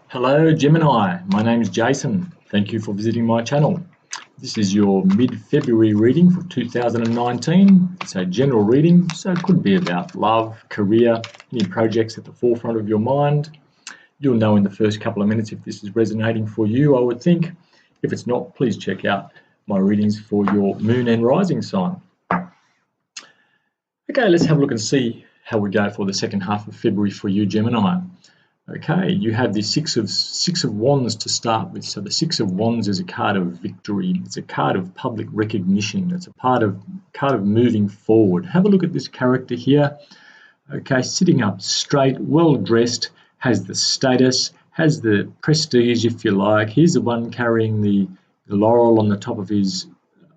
Hello Gemini, my name is Jason. Thank you for visiting my channel. This is your mid-February reading for 2019. It's a general reading, so it could be about love, career, any projects at the forefront of your mind. You'll know in the first couple of minutes if this is resonating for you, I would think. If it's not, please check out my readings for your moon and rising sign. Okay, let's have a look and see how we go for the second half of February for you, Gemini. Okay, you have the six of wands to start with. So the Six of Wands is a card of victory. It's a card of public recognition. It's a card of moving forward. Have a look at this character here. Okay, sitting up straight, well dressed, has the status, has the prestige, if you like. He's the one carrying the laurel on the top of his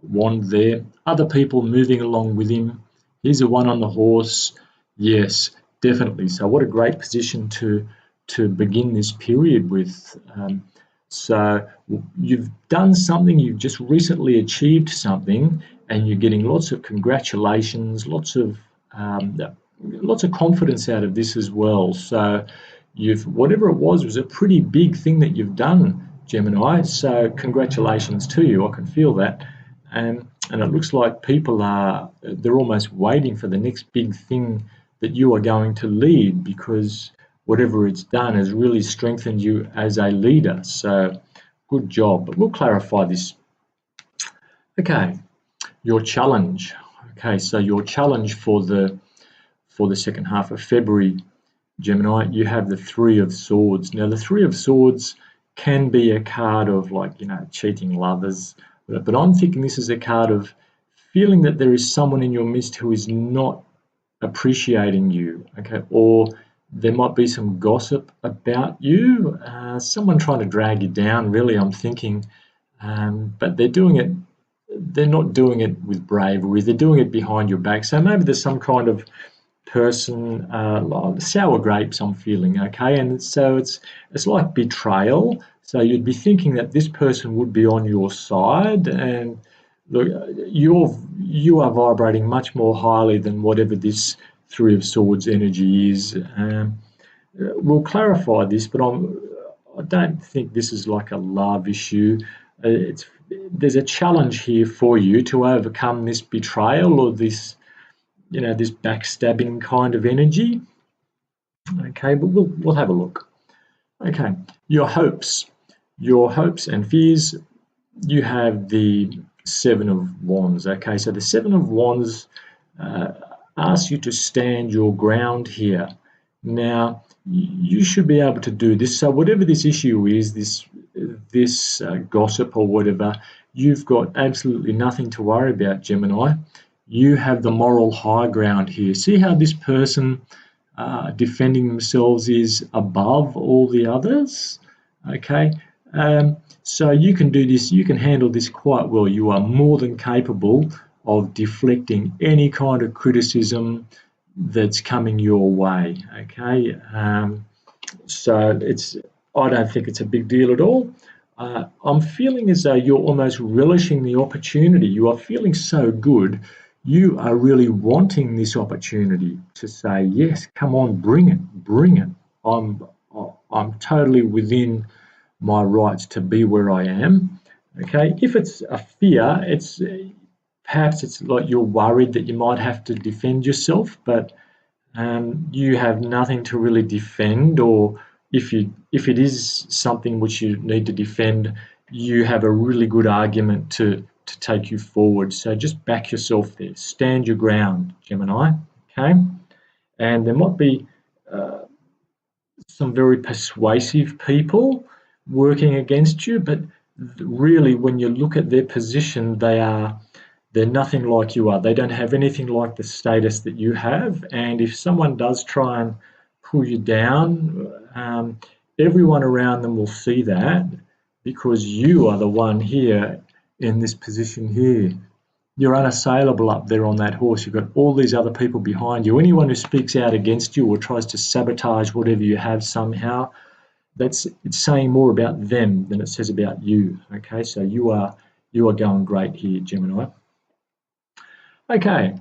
wand there. Other people moving along with him. He's the one on the horse. Yes, definitely. So what a great position to begin this period with. So you've done something, you've just recently achieved something, and you're getting lots of congratulations, lots of confidence out of this as well. So whatever it was a pretty big thing that you've done, Gemini. So congratulations to you. I can feel that. And it looks like people they're almost waiting for the next big thing that you are going to lead, because whatever it's done has really strengthened you as a leader. So good job. But we'll clarify this. Okay, your challenge. Okay, so your challenge for the second half of February, Gemini, you have the Three of Swords. Now the Three of Swords can be a card of, like, cheating lovers, but I'm thinking this is a card of feeling that there is someone in your midst who is not appreciating you, okay, or there might be some gossip about you, someone trying to drag you down, really, I'm thinking, but they're not doing it with bravery, they're doing it behind your back. So maybe there's some kind of person, like sour grapes, I'm feeling, okay, and so it's like betrayal. So you'd be thinking that this person would be on your side, and look, you are vibrating much more highly than whatever this Three of Swords energy is. We'll clarify this, but I don't think this is like a love issue. There's a challenge here for you to overcome this betrayal, or this backstabbing kind of energy. Okay, but we'll have a look. Okay, your hopes and fears. You have the Seven of Wands. Okay, so the Seven of Wands asks you to stand your ground here. Now, you should be able to do this. So whatever this issue is, this gossip or whatever, you've got absolutely nothing to worry about, Gemini. You have the moral high ground here. See how this person defending themselves is above all the others? Okay, so you can do this, you can handle this quite well. You are more than capable of deflecting any kind of criticism that's coming your way, okay? So I don't think it's a big deal at all. I'm feeling as though you're almost relishing the opportunity. You are feeling so good. You are really wanting this opportunity to say, yes, come on, bring it. I'm totally within my rights to be where I am, okay? If it's a fear, perhaps it's like you're worried that you might have to defend yourself, but you have nothing to really defend, or if it is something which you need to defend, you have a really good argument to take you forward. So just back yourself there. Stand your ground, Gemini, okay? And there might be some very persuasive people working against you, but really when you look at their position, they're nothing like you are. They don't have anything like the status that you have. And if someone does try and pull you down, everyone around them will see that, because you are the one here in this position here. You're unassailable up there on that horse. You've got all these other people behind you. Anyone who speaks out against you or tries to sabotage whatever you have somehow, it's saying more about them than it says about you. Okay, so you are going great here, Gemini. Okay,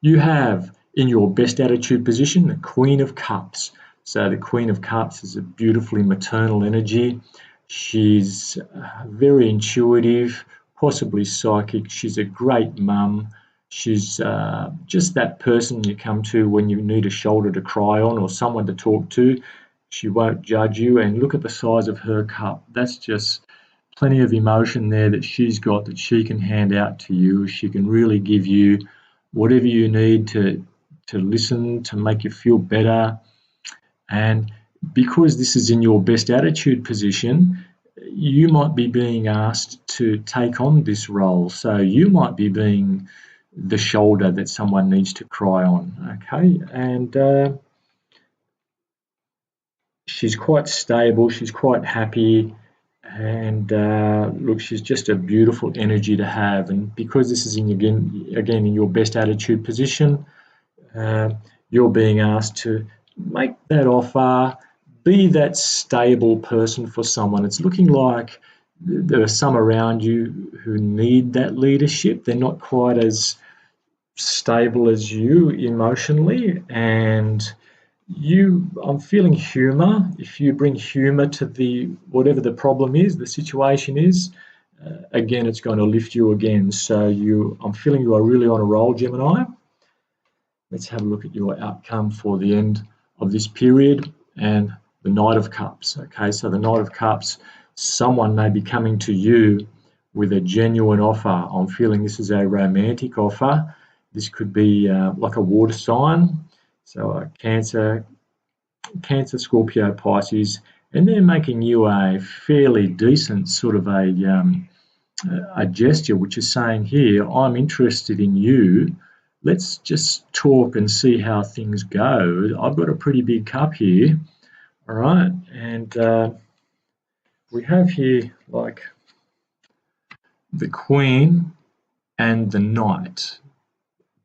you have in your best attitude position the Queen of Cups. So the Queen of Cups is a beautifully maternal energy. She's very intuitive, possibly psychic. She's a great mum. She's just that person you come to when you need a shoulder to cry on or someone to talk to. She won't judge you, and look at the size of her cup. That's just plenty of emotion there that she's got that she can hand out to you. She can really give you whatever you need to listen, to make you feel better. And because this is in your best attitude position, you might be being asked to take on this role. So you might be being the shoulder that someone needs to cry on, okay? And she's quite stable, she's quite happy, and look, she's just a beautiful energy to have. And because this is again in your best attitude position, you're being asked to make that offer, be that stable person for someone. It's looking like there are some around you who need that leadership. They're not quite as stable as you emotionally, and I'm feeling humor. If you bring humor to whatever the problem is, the situation is, again, it's going to lift you again. So I'm feeling you are really on a roll, Gemini. Let's have a look at your outcome for the end of this period and the Knight of Cups. Okay, so the Knight of Cups, someone may be coming to you with a genuine offer. I'm feeling this is a romantic offer. This could be like a water sign, so Cancer, Scorpio, Pisces, and they're making you a fairly decent sort of a gesture, which is saying here, I'm interested in you. Let's just talk and see how things go. I've got a pretty big cup here, all right? And we have here like the Queen and the Knight,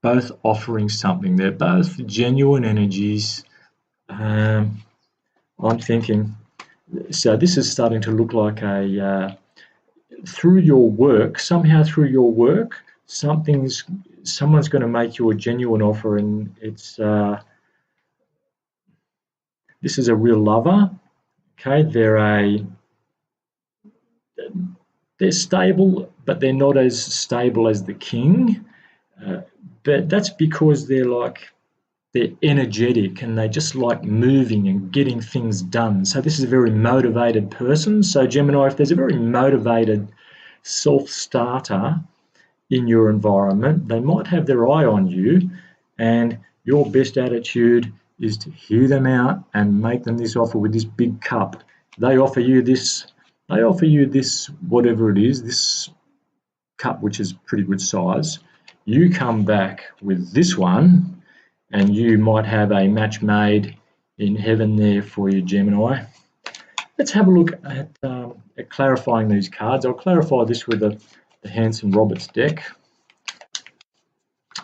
both offering something. They're both genuine energies. I'm thinking, so this is starting to look like through your work, somehow through your work, someone's going to make you a genuine offer, and this is a real lover. Okay, they're stable, but they're not as stable as the King. But that's because they're energetic and they just like moving and getting things done. So this is a very motivated person. So Gemini, if there's a very motivated self-starter in your environment, they might have their eye on you, and your best attitude is to hear them out and make them this offer with this big cup. They offer you this, whatever it is, this cup, which is pretty good size. You come back with this one, and you might have a match made in heaven there for you, Gemini. Let's have a look at clarifying these cards. I'll clarify this with the Hanson Roberts deck.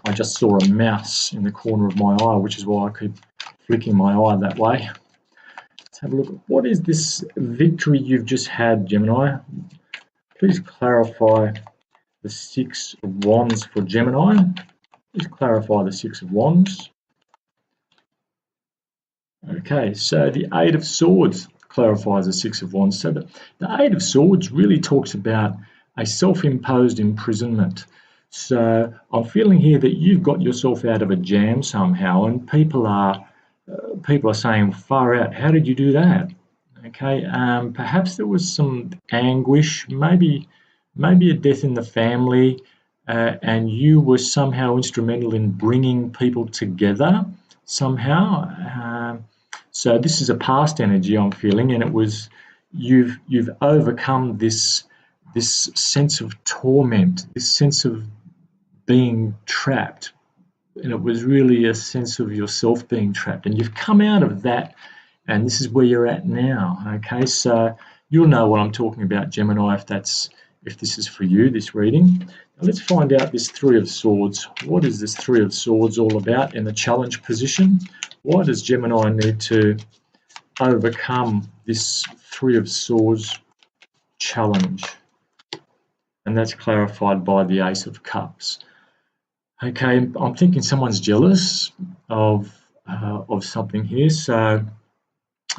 I just saw a mouse in the corner of my eye, which is why I keep flicking my eye that way. Let's have a look. What is this victory you've just had, Gemini? Please clarify the Six of Wands for Gemini. Please clarify the Six of Wands. Okay, so the Eight of Swords clarifies the Six of Wands. So the Eight of Swords really talks about a self-imposed imprisonment. So I'm feeling here that you've got yourself out of a jam somehow, and people are saying, far out, how did you do that? Okay, perhaps there was some anguish, maybe a death in the family, and you were somehow instrumental in bringing people together somehow. So this is a past energy I'm feeling, and it was you've overcome this sense of torment, this sense of being trapped, and it was really a sense of yourself being trapped, and you've come out of that, and this is where you're at now. Okay, so you'll know what I'm talking about, Gemini, if this is for you, this reading. Now let's find out this Three of Swords. What is this Three of Swords all about in the challenge position? Why does Gemini need to overcome this Three of Swords challenge? And that's clarified by the Ace of Cups. Okay, I'm thinking someone's jealous of something here. So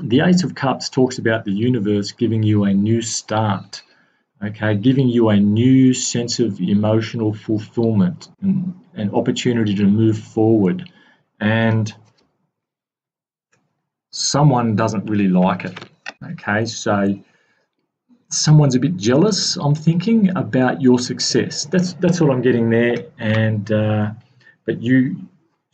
The Ace of Cups talks about the universe giving you a new start, okay, giving you a new sense of emotional fulfillment and an opportunity to move forward. And someone doesn't really like it, okay, so someone's a bit jealous, I'm thinking, about your success. That's what I'm getting there. And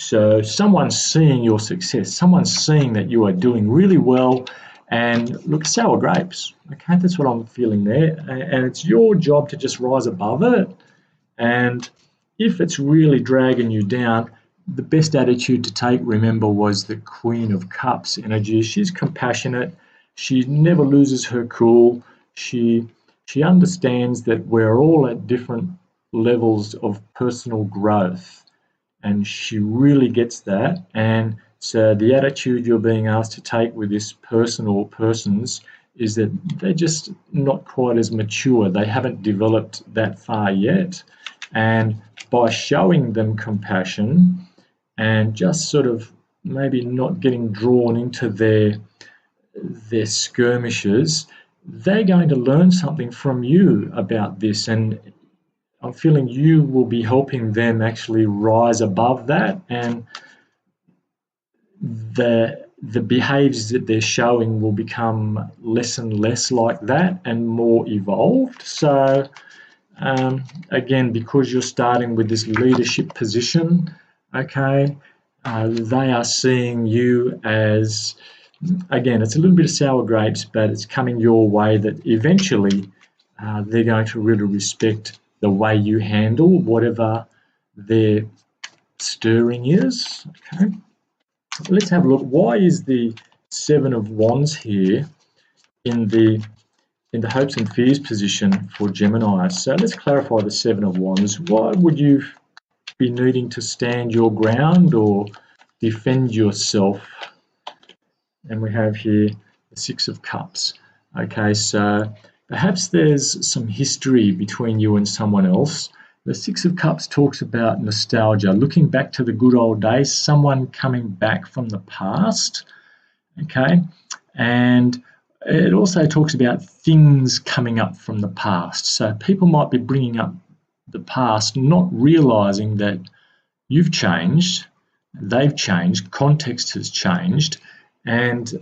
so someone's seeing your success. Someone's seeing that you are doing really well. And look, sour grapes. Okay, that's what I'm feeling there. And it's your job to just rise above it. And if it's really dragging you down, the best attitude to take, remember, was the Queen of Cups energy. She's compassionate. She never loses her cool. She understands that we're all at different levels of personal growth, and she really gets that. And so the attitude you're being asked to take with this person or persons is that they're just not quite as mature. They haven't developed that far yet. And by showing them compassion and just sort of maybe not getting drawn into their skirmishes, they're going to learn something from you about this. And I'm feeling you will be helping them actually rise above that, and the behaviors that they're showing will become less and less like that and more evolved. So again, because you're starting with this leadership position, okay, they are seeing you as, again, it's a little bit of sour grapes, but it's coming your way that eventually they're going to really respect the way you handle whatever their stirring is. Okay, let's have a look. Why is the Seven of Wands here in the hopes and fears position for Gemini? So let's clarify the Seven of Wands. Why would you be needing to stand your ground or defend yourself? And we have here the Six of Cups. Okay, so perhaps there's some history between you and someone else. The Six of Cups talks about nostalgia, looking back to the good old days, someone coming back from the past, okay? And it also talks about things coming up from the past. So people might be bringing up the past, not realizing that you've changed, they've changed, context has changed, and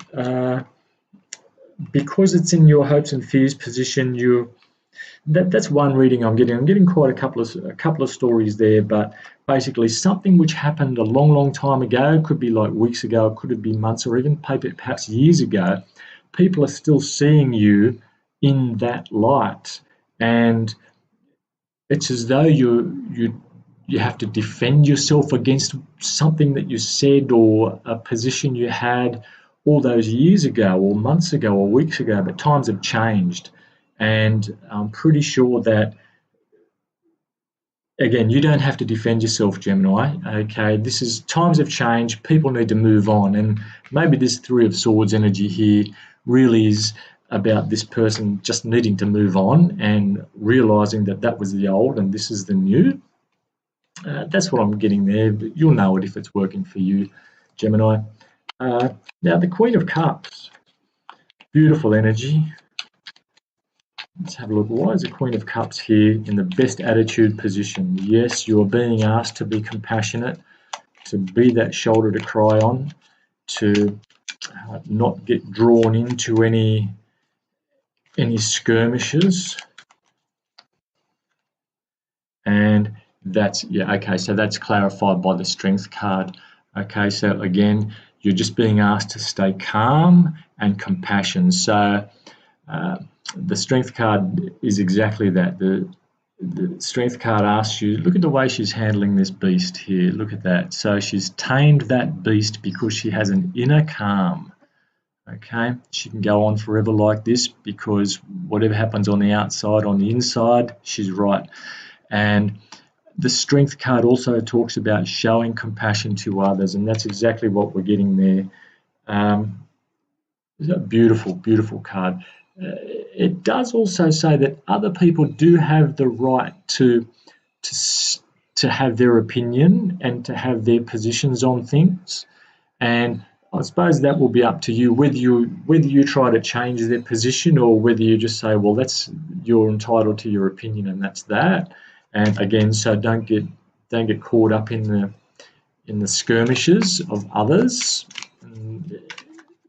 because it's in your hopes and fears position, that's one reading I'm getting. I'm getting quite a couple of stories there, but basically something which happened a long, long time ago, could be like weeks ago, could it be months, or even perhaps years ago. People are still seeing you in that light, and it's as though you have to defend yourself against something that you said or a position you had all those years ago or months ago or weeks ago, but times have changed. And I'm pretty sure that, again, you don't have to defend yourself, Gemini, okay? This is, times have changed, people need to move on, and maybe this Three of Swords energy here really is about this person just needing to move on and realising that that was the old and this is the new. That's what I'm getting there, but you'll know it if it's working for you, Gemini. Now, the Queen of Cups, beautiful energy. Let's have a look. Why is the Queen of Cups here in the best attitude position? Yes, you're being asked to be compassionate, to be that shoulder to cry on, to not get drawn into any skirmishes. And that's, yeah, okay, so that's clarified by the Strength card. Okay, so again, you're just being asked to stay calm and compassion. So the Strength card is exactly that. The Strength card asks you, look at the way she's handling this beast here. Look at that. So she's tamed that beast because she has an inner calm. Okay, she can go on forever like this because whatever happens on the outside, on the inside, she's right. And the Strength card also talks about showing compassion to others, and that's exactly what we're getting there. It's a beautiful, beautiful card. It does also say that other people do have the right to have their opinion and to have their positions on things. And I suppose that will be up to you whether you try to change their position or whether you just say, well, you're entitled to your opinion and that's that. And again, so don't get caught up in the skirmishes of others.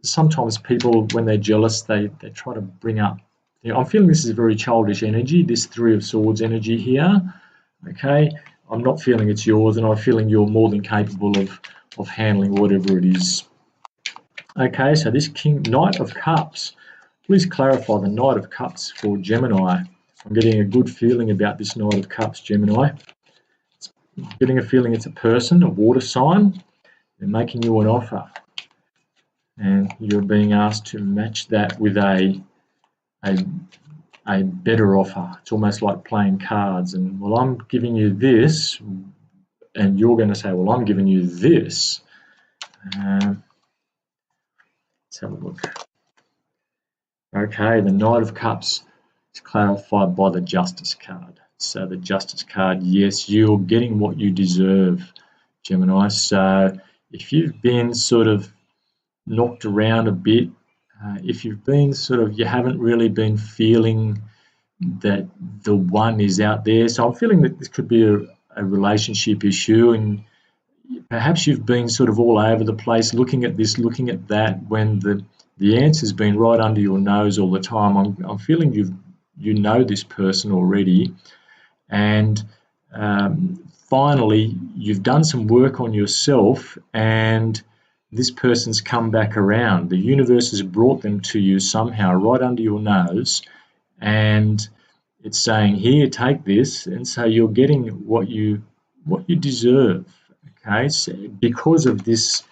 Sometimes people, when they're jealous, they try to bring up. I'm feeling this is very childish energy, this Three of Swords energy here. Okay, I'm not feeling it's yours, and I'm feeling you're more than capable of handling whatever it is. Okay, so this Knight of Cups. Please clarify the Knight of Cups for Gemini. I'm getting a good feeling about this Knight of Cups, Gemini. I'm getting a feeling it's a person, a water sign. They're making you an offer, and you're being asked to match that with a better offer. It's almost like playing cards, and well, I'm giving you this, and you're going to say, well, I'm giving you this. Let's have a look. Okay, the Knight of Cups is clarified by the Justice card. So the Justice card, yes, you're getting what you deserve, Gemini. So if you've been sort of knocked around a bit, if you've been you haven't really been feeling that the one is out there. So I'm feeling that this could be a relationship issue, and perhaps you've been sort of all over the place, looking at this, looking at that, when the answer's been right under your nose all the time. I'm feeling you know this person already, and finally you've done some work on yourself, and this person's come back around. The universe has brought them to you somehow, right under your nose, and it's saying, here, take this, and so you're getting what you deserve. Okay, so because of this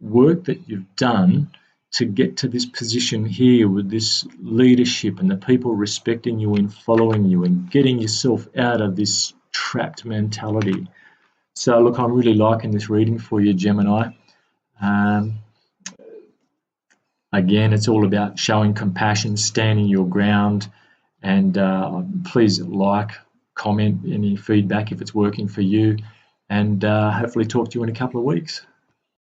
work that you've done to get to this position here with this leadership and the people respecting you and following you and getting yourself out of this trapped mentality. So look, I'm really liking this reading for you, Gemini. Again, it's all about showing compassion, standing your ground, and please comment any feedback if it's working for you, and hopefully talk to you in a couple of weeks.